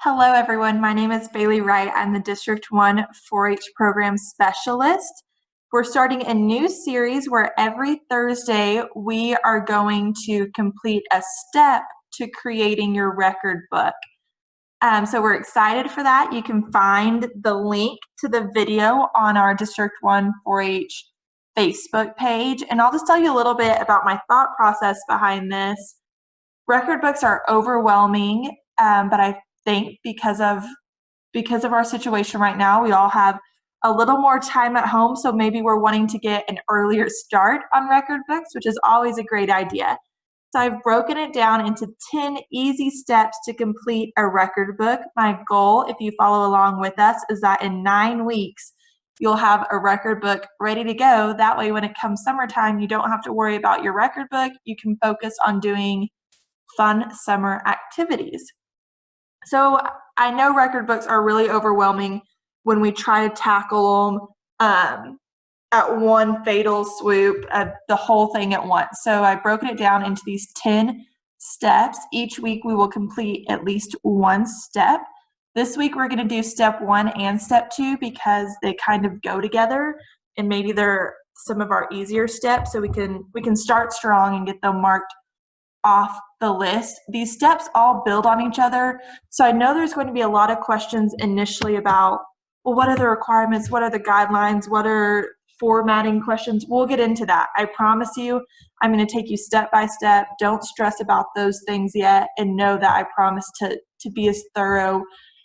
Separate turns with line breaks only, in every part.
Hello, everyone. My name is Bailey Wright. I'm the District 1 4-H Program Specialist. We're starting a new series where every Thursday we are going to complete a step to creating your record book. So we're excited for that. You can find the link to the video on our District 1 4-H Facebook page. And I'll just tell you a little bit about my thought process behind this. Record books are overwhelming, but I think because of our situation right now, we all have a little more time at home, so maybe we're wanting to get an earlier start on record books, which is always a great idea. So I've broken it down into 10 easy steps to complete a record book. My goal, if you follow along with us, is that in 9 weeks, you'll have a record book ready to go. That way, when it comes summertime, you don't have to worry about your record book. You can focus on doing fun summer activities. So I know record books are really overwhelming when we try to tackle them at one fatal swoop, the whole thing at once. So I've broken it down into these 10 steps. Each week we will complete at least one step. This week we're going to do step 1 and step 2 because they kind of go together, and maybe they're some of our easier steps, so we can start strong and get them marked off the list. These steps all build on each other. So I know there's going to be a lot of questions initially about, well, what are the requirements? What are the guidelines? What are formatting questions? We'll get into that. I promise you, I'm going to take you step by step. Don't stress about those things yet, and know that I promise to be as thorough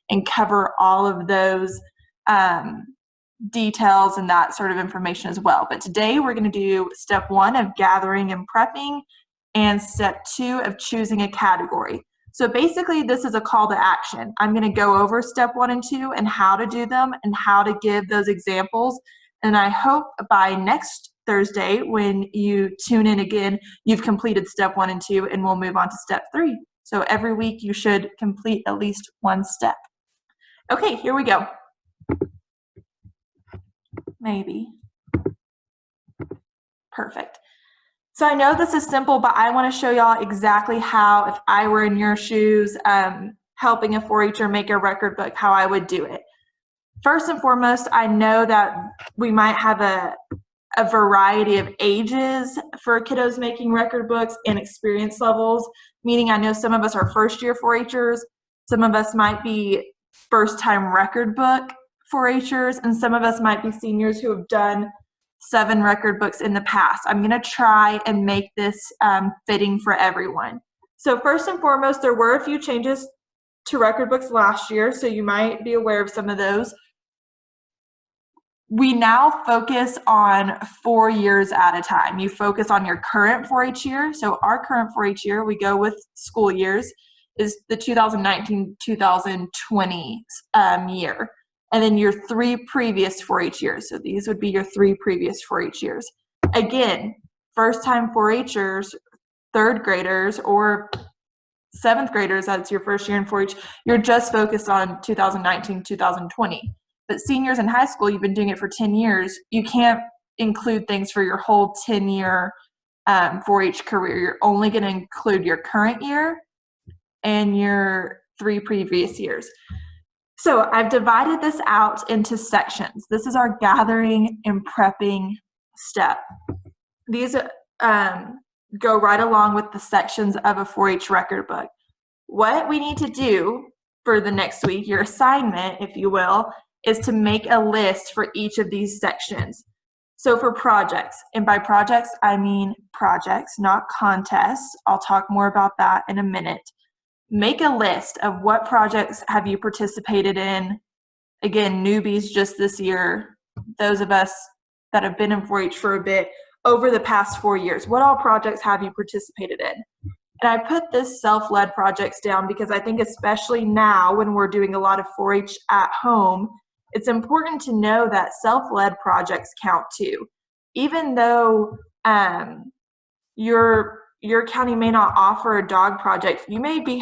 and cover all of those details and that sort of information as well. But today we're going to do step 1 of gathering and prepping, and step 2 of choosing a category. So basically this is a call to action. I'm going to go over step 1 and 2 and how to do them and how to give those examples. And I hope by next Thursday when you tune in again, you've completed step 1 and 2, and we'll move on to step 3. So every week you should complete at least one step. Okay, here we go. Maybe. Perfect. So I know this is simple, but I want to show y'all exactly how, if I were in your shoes, helping a 4-H'er make a record book, how I would do it. First and foremost, I know that we might have a variety of ages for kiddos making record books and experience levels, meaning I know some of us are first-year 4-H'ers, some of us might be first-time record book 4-H'ers, and some of us might be seniors who have done 7 record books in the past. I'm going to try and make this fitting for everyone. So first and foremost, there were a few changes to record books last year, so you might be aware of some of those. We now focus on 4 years at a time. You focus on your current 4-H year. So our current 4-H year, we go with school years, is the 2019-2020 year. And then your 3 previous 4-H years. So these would be your 3 previous 4-H years. Again, first-time 4-H'ers, 3rd graders, or 7th graders, that's your first year in 4-H, you're just focused on 2019-2020. But seniors in high school, you've been doing it for 10 years, you can't include things for your whole 10-year 4-H career. You're only going to include your current year and your 3 previous years. So I've divided this out into sections. This is our gathering and prepping step. These go right along with the sections of a 4-H record book. What we need to do for the next week, your assignment, if you will, is to make a list for each of these sections. So for projects, and by projects, I mean projects, not contests. I'll talk more about that in a minute. Make a list of what projects have you participated in. Again, newbies just this year, those of us that have been in 4-H for a bit, over the past 4 years. What all projects have you participated in? And I put this self-led projects down because I think especially now when we're doing a lot of 4-H at home, it's important to know that self-led projects count too. Even though your county may not offer a dog project, you may be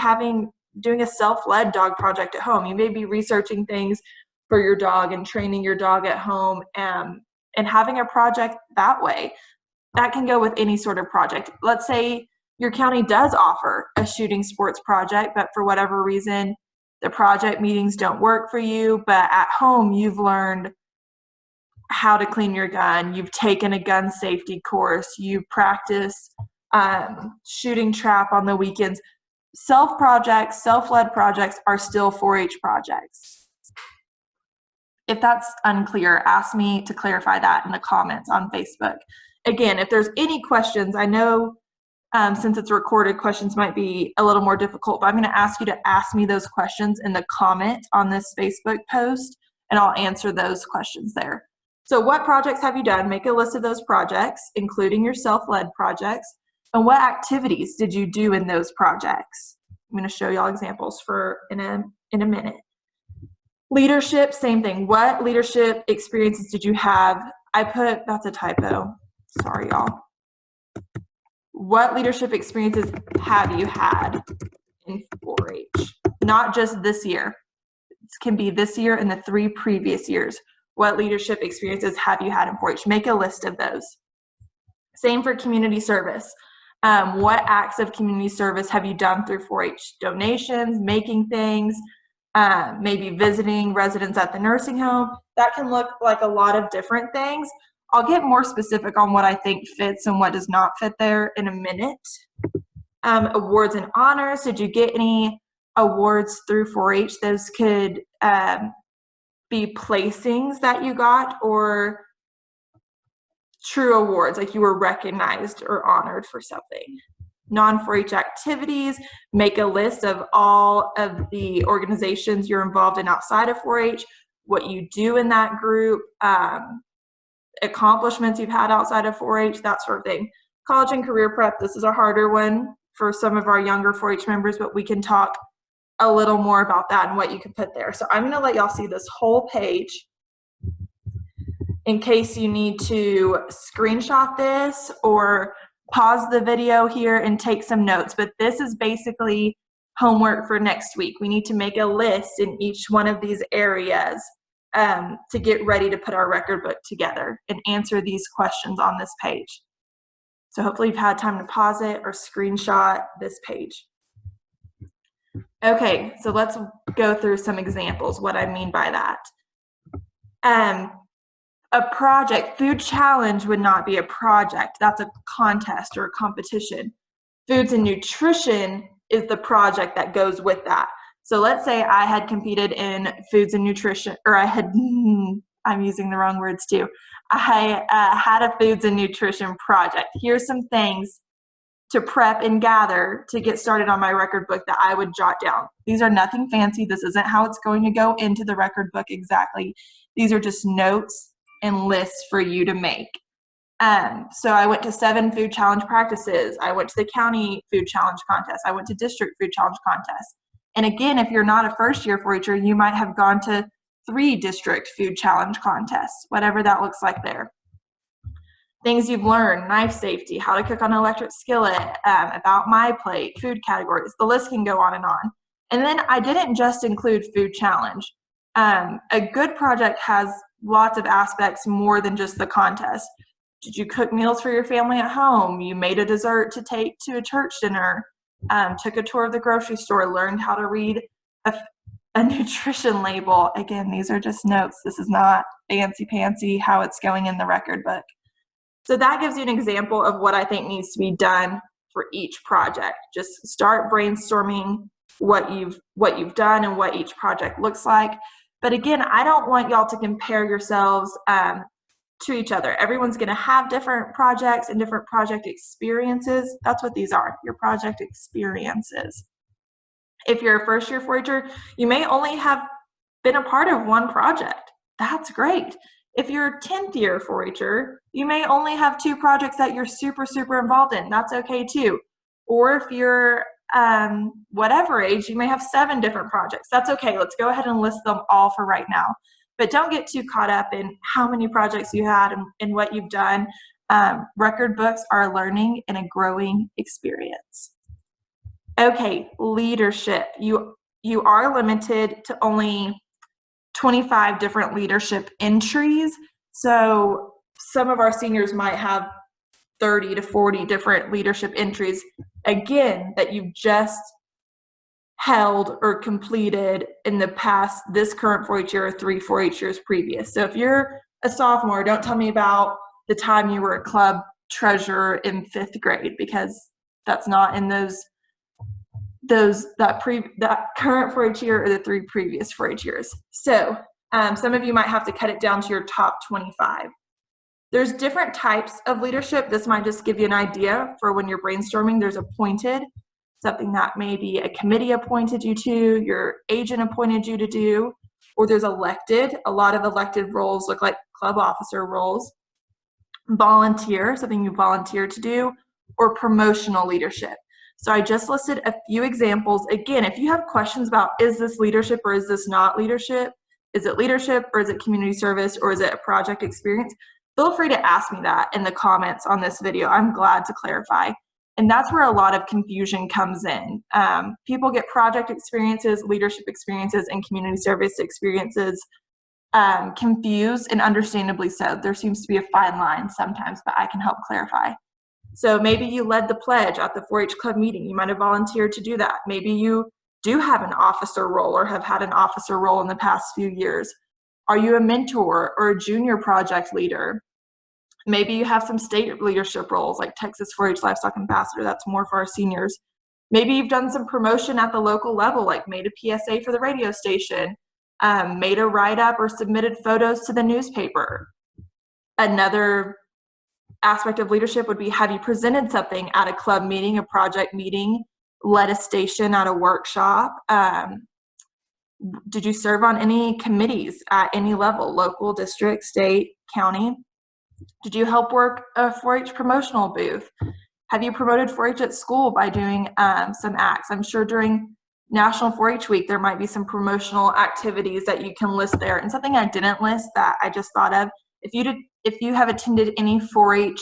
doing a self-led dog project at home. You may be researching things for your dog and training your dog at home and having a project that way. That can go with any sort of project. Let's say your county does offer a shooting sports project, but for whatever reason the project meetings don't work for you, but at home you've learned how to clean your gun, you've taken a gun safety course, you practice shooting trap on the weekends. Self-projects, self-led projects are still 4-H projects. If that's unclear, ask me to clarify that in the comments on Facebook. Again, if there's any questions, I know since it's recorded, questions might be a little more difficult, but I'm going to ask you to ask me those questions in the comment on this Facebook post, and I'll answer those questions there. So what projects have you done? Make a list of those projects, including your self-led projects, and what activities did you do in those projects? I'm going to show y'all examples in a minute. Leadership, same thing. What leadership experiences did you have? That's a typo. Sorry, y'all. What leadership experiences have you had in 4-H? Not just this year. It can be this year and the 3 previous years. What leadership experiences have you had in 4-H? Make a list of those. Same for community service. What acts of community service have you done through 4-H? Donations, making things, maybe visiting residents at the nursing home. That can look like a lot of different things. I'll get more specific on what I think fits and what does not fit there in a minute. Awards and honors. Did you get any awards through 4-H? Those could be placings that you got, or true awards, like you were recognized or honored for something. Non-4-H activities. Make a list of all of the organizations you're involved in outside of 4-H, what you do in that group, accomplishments you've had outside of 4-H, that sort of thing. College and career prep, this is a harder one for some of our younger 4-H members, but we can talk a little more about that and what you can put there. So I'm going to let y'all see this whole page in case you need to screenshot this or pause the video here and take some notes. But this is basically homework for next week. We need to make a list in each one of these areas to get ready to put our record book together and answer these questions on this page. So hopefully you've had time to pause it or screenshot this page. Okay, so let's go through some examples, what I mean by that. A project, food challenge would not be a project. That's a contest or a competition. Foods and nutrition is the project that goes with that. So let's say I had competed in foods and nutrition, or I'm using the wrong words too. I had a foods and nutrition project. Here's some things to prep and gather to get started on my record book that I would jot down. These are nothing fancy. This isn't how it's going to go into the record book exactly. These are just notes and lists for you to make. So I went to 7 food challenge practices. I went to the county food challenge contest. I went to district food challenge contest. And again, if you're not a first-year 4-H'er, you might have gone to 3 district food challenge contests, whatever that looks like there. Things you've learned: knife safety, how to cook on an electric skillet, about my plate, food categories. The list can go on and on. And then I didn't just include food challenge. A good project has lots of aspects more than just the contest. Did you cook meals for your family at home? You made a dessert to take to a church dinner, took a tour of the grocery store, learned how to read a nutrition label. Again, these are just notes. This is not fancy how it's going in the record book. So that gives you an example of what I think needs to be done for each project. Just start brainstorming what you've done and what each project looks like. But again, I don't want y'all to compare yourselves to each other. Everyone's going to have different projects and different project experiences. That's what these are, your project experiences. If you're a first-year 4-H'er, you may only have been a part of one project. That's great. If you're a 10th year 4-H'er, you may only have 2 projects that you're super involved in. That's okay too. Or if you're whatever age, you may have 7 different projects. That's okay. Let's go ahead and list them all for right now. But don't get too caught up in how many projects you had and what you've done. Record books are a learning and a growing experience. Okay, leadership. You are limited to only 25 different leadership entries. So some of our seniors might have 30 to 40 different leadership entries, again, that you've just held or completed in the past, this current 4-H year or 3 4-H years previous. So if you're a sophomore, don't tell me about the time you were a club treasurer in 5th grade, because that's not in that current 4-H year or the 3 previous 4-H years. So some of you might have to cut it down to your top 25. There's different types of leadership. This might just give you an idea for when you're brainstorming. There's appointed, something that maybe a committee appointed you to, your agent appointed you to do, or there's elected. A lot of elected roles look like club officer roles. Volunteer, something you volunteer to do, or promotional leadership. So I just listed a few examples. Again, if you have questions about, is this leadership or is this not leadership? Is it leadership or is it community service or is it a project experience? Feel free to ask me that in the comments on this video. I'm glad to clarify. And that's where a lot of confusion comes in. People get project experiences, leadership experiences, and community service experiences confused, and understandably so. There seems to be a fine line sometimes, but I can help clarify. So maybe you led the pledge at the 4-H club meeting. You might have volunteered to do that. Maybe you do have an officer role or have had an officer role in the past few years. Are you a mentor or a junior project leader? Maybe you have some state leadership roles like Texas 4-H Livestock Ambassador. That's more for our seniors. Maybe you've done some promotion at the local level, like made a PSA for the radio station, made a write-up or submitted photos to the newspaper. Another aspect of leadership would be, have you presented something at a club meeting, a project meeting, led a station at a workshop? Did you serve on any committees at any level, local, district, state, county? Did you help work a 4-H promotional booth? Have you promoted 4-H at school by doing some acts? I'm sure during National 4-H Week, there might be some promotional activities that you can list there. And something I didn't list that I just thought of, if you have attended any 4-H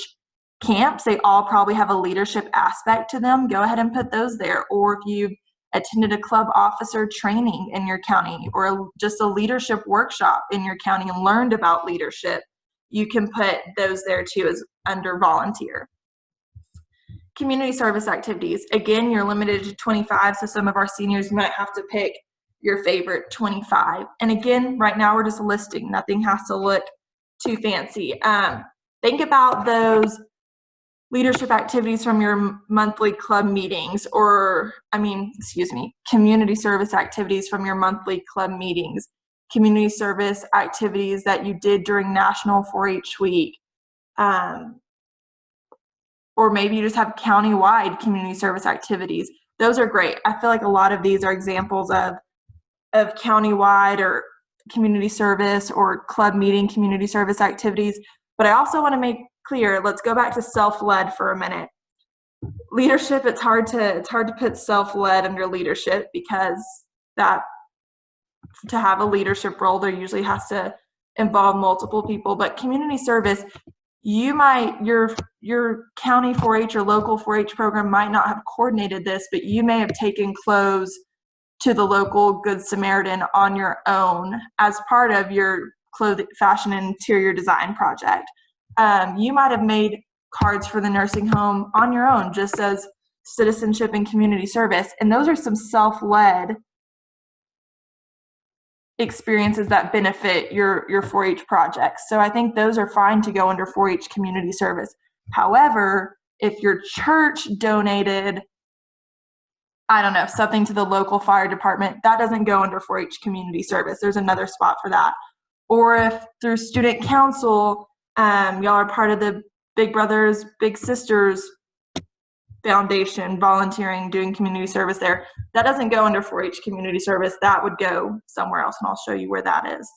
camps, they all probably have a leadership aspect to them. Go ahead and put those there. Or if you've attended a club officer training in your county, or just a leadership workshop in your county and learned about leadership, you can put those there too as under volunteer. Community service activities. Again, you're limited to 25, so some of our seniors might have to pick your favorite 25. And again, right now we're just listing. Nothing has to look too fancy. Think about those leadership activities from your monthly club meetings, community service activities from your monthly club meetings, community service activities that you did during National 4-H Week, or maybe you just have county-wide community service activities. Those are great. I feel like a lot of these are examples of county-wide or community service or club meeting community service activities. But I also want to make clear, let's go back to self-led for a minute. Leadership, it's hard to put self-led under leadership, because that to have a leadership role, there usually has to involve multiple people. But community service, your county 4-H or local 4-H program might not have coordinated this, but you may have taken clothes to the local Good Samaritan on your own as part of your clothing, fashion, and interior design project. You might have made cards for the nursing home on your own, just as citizenship and community service. And those are some self-led experiences that benefit your 4-H projects. So I think those are fine to go under 4-H community service. However, if your church donated, I don't know, something to the local fire department, that doesn't go under 4-H community service. There's another spot for that. Or if through student council, y'all are part of the Big Brothers, Big Sisters Foundation, volunteering, doing community service there, that doesn't go under 4-H community service. That would go somewhere else, and I'll show you where that is.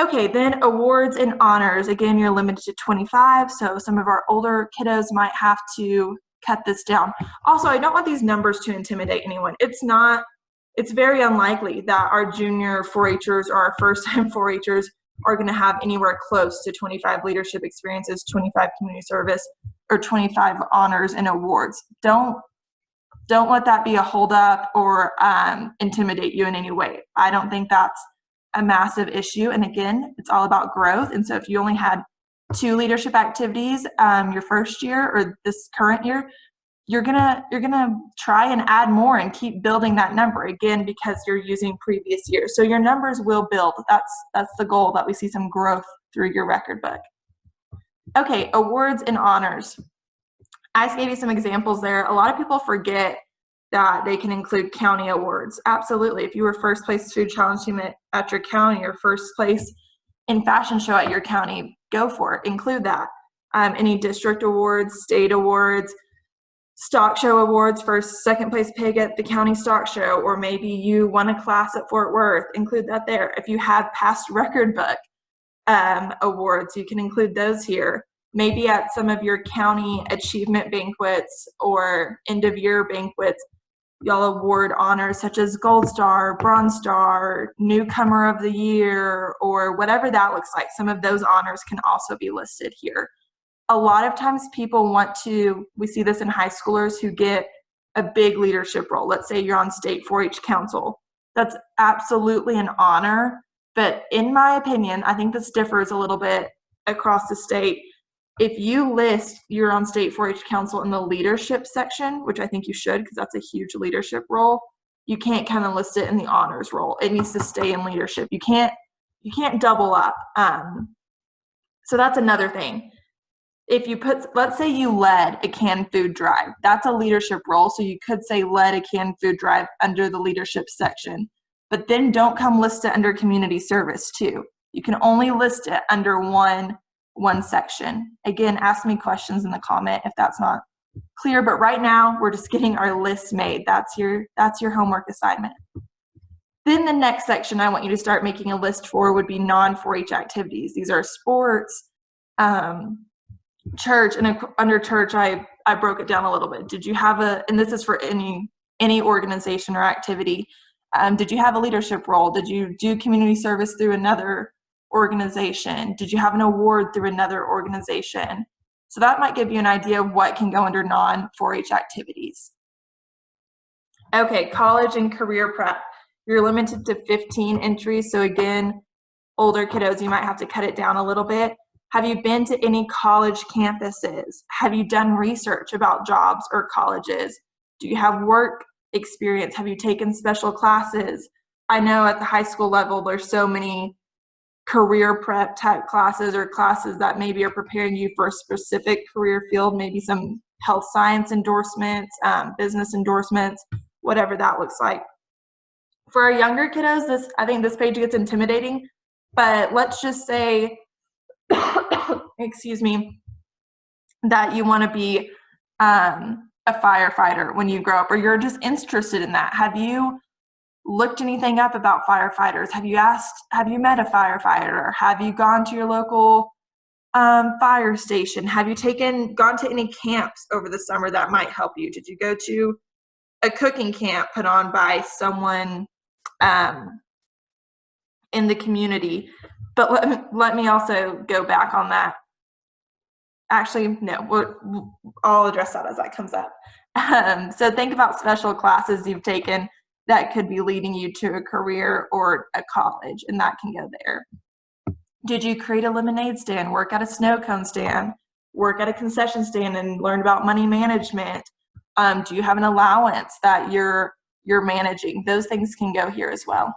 Okay, then awards and honors. Again, you're limited to 25, so some of our older kiddos might have to cut this down. Also, I don't want these numbers to intimidate anyone. It's very unlikely that our junior 4-Hers or our first-time 4-Hers are going to have anywhere close to 25 leadership experiences, 25 community service, or 25 honors and awards. Don't let that be a holdup or intimidate you in any way. I don't think that's a massive issue. And again, it's all about growth. And so if you only had 2 leadership activities your first year or this current year, you're gonna try and add more and keep building that number, again, because you're using previous years. So your numbers will build. That's the goal, that we see some growth through your record book. Okay, awards and honors. I just gave you some examples there. A lot of people forget that they can include county awards. Absolutely. If you were first place food challenge team at your county, or first place in fashion show at your county, go for it. Include that. Any district awards, state awards, stock show awards, first, second place pig at the county stock show, or maybe you won a class at Fort Worth, include that there. If you have past record book awards, you can include those here. Maybe at some of your county achievement banquets or end of year banquets, y'all award honors such as Gold Star, Bronze Star, Newcomer of the Year, or whatever that looks like. Some of those honors can also be listed here. A lot of times people want to, we see this in high schoolers who get a big leadership role. Let's say you're on state 4-H council. That's absolutely an honor, but in my opinion, I think this differs a little bit across the state. If you list you're on state 4-H council in the leadership section, which I think you should because that's a huge leadership role, you can't kind of list it in the honors role. It needs to stay in leadership. You can't double up. So that's another thing. If you put, let's say you led a canned food drive, that's a leadership role. So you could say led a canned food drive under the leadership section, but then don't come list it under community service too. You can only list it under one section. Again, ask me questions in the comment if that's not clear, but right now we're just getting our list made. That's your homework assignment. Then the next section I want you to start making a list for would be non-4-H activities. These are sports, church, and under church I broke it down a little bit. Did you have and this is for any organization or activity, did you have a leadership role? Did you do community service through another organization? Did you have an award through another organization? So that might give you an idea of what can go under non-4-H activities. Okay, college and career prep. You're limited to 15 entries. So again, older kiddos, you might have to cut it down a little bit. Have you been to any college campuses? Have you done research about jobs or colleges? Do you have work experience? Have you taken special classes? I know at the high school level, there's so many career prep type classes or classes that maybe are preparing you for a specific career field, maybe some health science endorsements, business endorsements, whatever that looks like. For our younger kiddos, I think this page gets intimidating, but let's just say, excuse me, that you want to be a firefighter when you grow up, or you're just interested in that. Have you looked anything up about firefighters? Have you met a firefighter? Have you gone to your local fire station? Have you gone to any camps over the summer that might help you? Did you go to a cooking camp put on by someone in the community? But let me also go back on that. Actually, no, I'll address that as that comes up. So think about special classes you've taken that could be leading you to a career or a college, and that can go there. Did you create a lemonade stand, work at a snow cone stand, work at a concession stand and learn about money management? Do you have an allowance that you're managing? Those things can go here as well.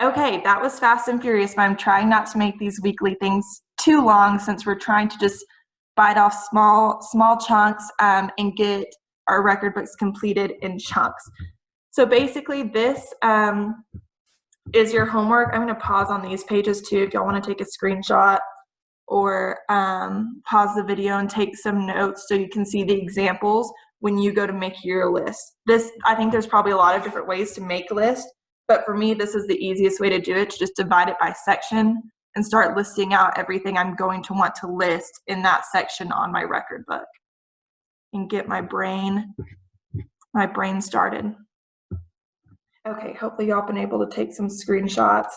Okay, that was fast and furious, but I'm trying not to make these weekly things too long since we're trying to just bite off small chunks and get our record books completed in chunks. So basically this is your homework. I'm going to pause on these pages too if y'all want to take a screenshot or pause the video and take some notes so you can see the examples when you go to make your list. I think there's probably a lot of different ways to make a list, but for me this is the easiest way to do it, to just divide it by section and start listing out everything I'm going to want to list in that section on my record book and get my brain started. Okay, hopefully y'all been able to take some screenshots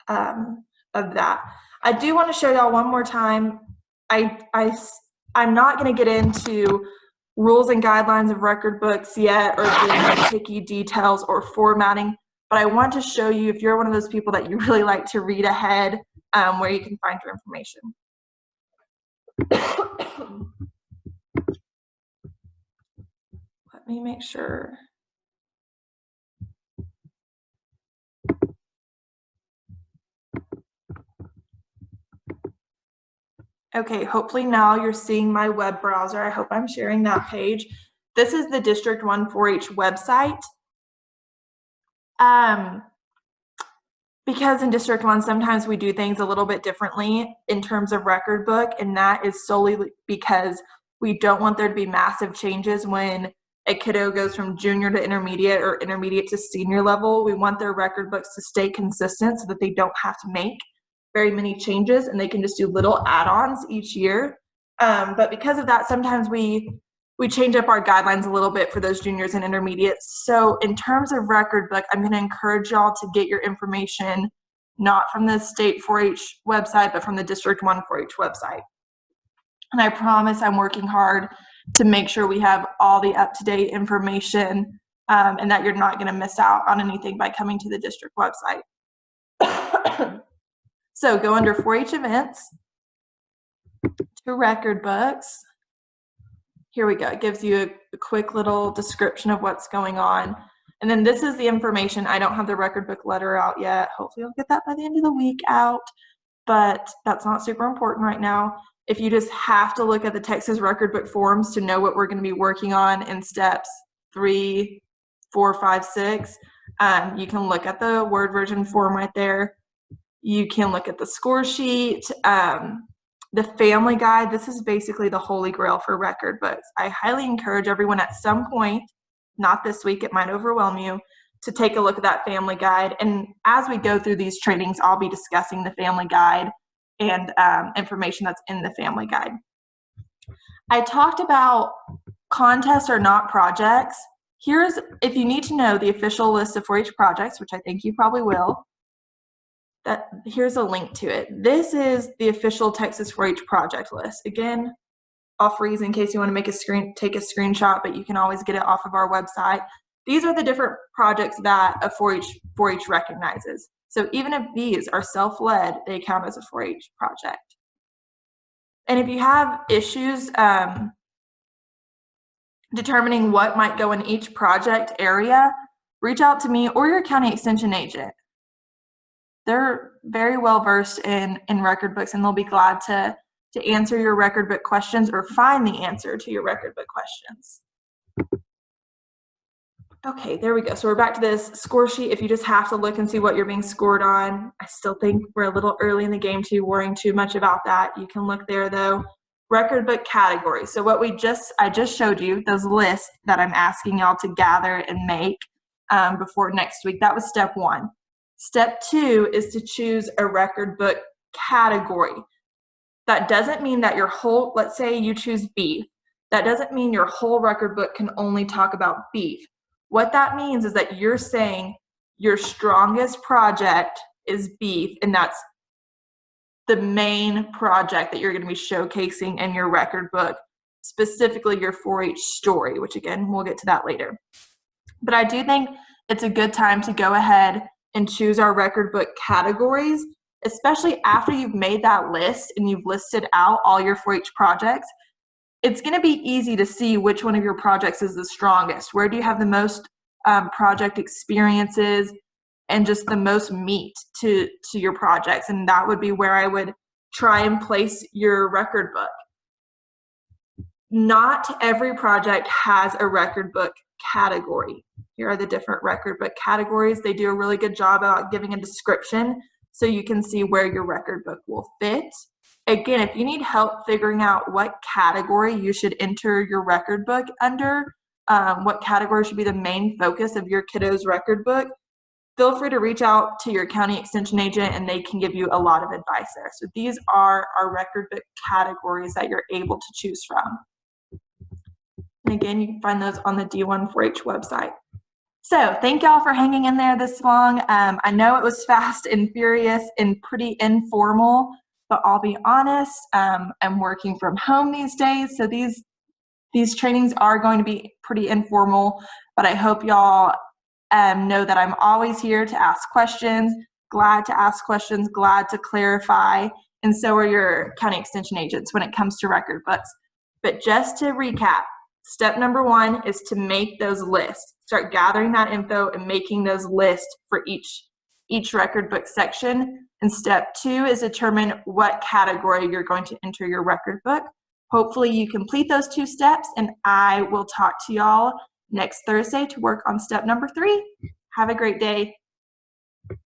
of that. I do want to show y'all one more time. I'm not going to get into rules and guidelines of record books yet, or the picky details or formatting, but I want to show you, if you're one of those people that you really like to read ahead, where you can find your information. Let me make sure. Okay, hopefully now you're seeing my web browser. I hope I'm sharing that page. This is the District 1 4-H website. Because in District 1, sometimes we do things a little bit differently in terms of record book, and that is solely because we don't want there to be massive changes when a kiddo goes from junior to intermediate or intermediate to senior level. We want their record books to stay consistent so that they don't have to make very many changes and they can just do little add-ons each year. But because of that, sometimes we change up our guidelines a little bit for those juniors and intermediates. So in terms of record book, I'm going to encourage y'all to get your information not from the state 4-H website, but from the District 1 4-H website. And I promise I'm working hard to make sure we have all the up-to-date information and that you're not going to miss out on anything by coming to the district website. So go under 4-H events to record books. Here we go. It gives you a quick little description of what's going on. And then this is the information. I don't have the record book letter out yet. Hopefully I'll get that by the end of the week out, but that's not super important right now. If you just have to look at the Texas record book forms to know what we're going to be working on in steps 3, 4, 5, 6, you can look at the Word version form right there. You can look at the score sheet. The family guide, this is basically the holy grail for record books. I highly encourage everyone at some point, not this week, it might overwhelm you, to take a look at that family guide. And as we go through these trainings, I'll be discussing the family guide and information that's in the family guide. I talked about contests are not projects. Here's, if you need to know the official list of 4-H projects, which I think you probably will, here's a link to it. This is the official Texas 4-H project list. Again, I'll freeze in case you want to take a screenshot, but you can always get it off of our website. These are the different projects that a 4-H recognizes. So even if these are self-led, they count as a 4-H project. And if you have issues determining what might go in each project area, reach out to me or your county extension agent. They're very well versed in record books, and they'll be glad to answer your record book questions or find the answer to your record book questions. Okay, there we go. So we're back to this score sheet. If you just have to look and see what you're being scored on, I still think we're a little early in the game to be worrying too much about that. You can look there though. Record book categories. So what I just showed you, those lists that I'm asking y'all to gather and make before next week, that was step 1. Step 2 is to choose a record book category. That doesn't mean that your whole, let's say you choose beef, that doesn't mean your whole record book can only talk about beef. What that means is that you're saying your strongest project is beef, and that's the main project that you're going to be showcasing in your record book, specifically your 4-H story, which again, we'll get to that later. But I do think it's a good time to go ahead and choose our record book categories, especially after you've made that list and you've listed out all your 4-H projects. It's going to be easy to see which one of your projects is the strongest. Where do you have the most project experiences and just the most meat to your projects? And that would be where I would try and place your record book. Not every project has a record book category. Here are the different record book categories. They do a really good job about giving a description so you can see where your record book will fit. Again, if you need help figuring out what category you should enter your record book under, what category should be the main focus of your kiddo's record book, feel free to reach out to your county extension agent and they can give you a lot of advice there. So these are our record book categories that you're able to choose from. And again, you can find those on the D1 4-H website. So thank y'all for hanging in there this long. I know it was fast and furious and pretty informal, but I'll be honest, I'm working from home these days, so these trainings are going to be pretty informal, but I hope y'all know that I'm always here to ask questions, glad to ask questions, glad to clarify, and so are your county extension agents when it comes to record books. But just to recap, Step number 1 is to make those lists. Start gathering that info and making those lists for each record book section. And step 2 is determine what category you're going to enter your record book. Hopefully you complete those 2 steps, and I will talk to y'all next Thursday to work on step number 3. Have a great day.